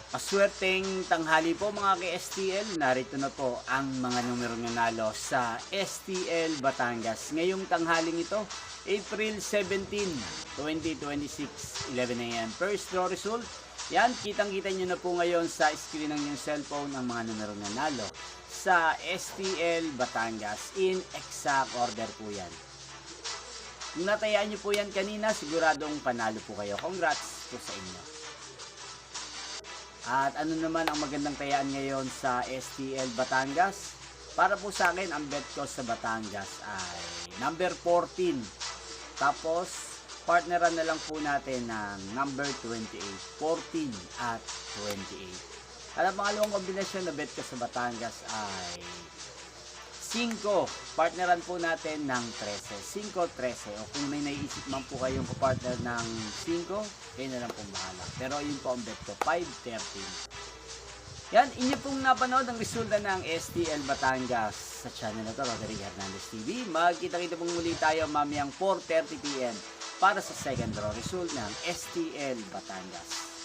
Maswerteng tanghali po mga ka-STL. Narito na po ang mga numerong nanalo sa STL Batangas. Ngayong tanghaling ito, April 17, 2026, 11 a.m. First draw result. Yan, kitang-kita nyo na po ngayon sa screen ng inyong cellphone ang mga numerong nanalo sa STL Batangas. In exact order po yan. Kung natayaan nyo po yan kanina, siguradong panalo po kayo. Congrats po sa inyo. At ano naman ang magandang tayaan ngayon sa STL Batangas? Para po sa akin, ang bet ko sa Batangas ay number 14. Tapos, partneran na lang po natin ng number 28. 14 at 28. At ang pangalawang kombinasyon na bet ko sa Batangas ay 5. Partneran po natin ng 13. 5-13. O kung may naiisip man po kayong partner ng 5, kayo na lang pong bahala. Pero yun po ang bet ko, 5-13. Yan, inyo pong napanood ang resulta ng STL Batangas sa channel na to, Roderick Hernandez TV. Magkita-kita pong muli tayo mamayang 4:30 PM para sa second draw result ng STL Batangas.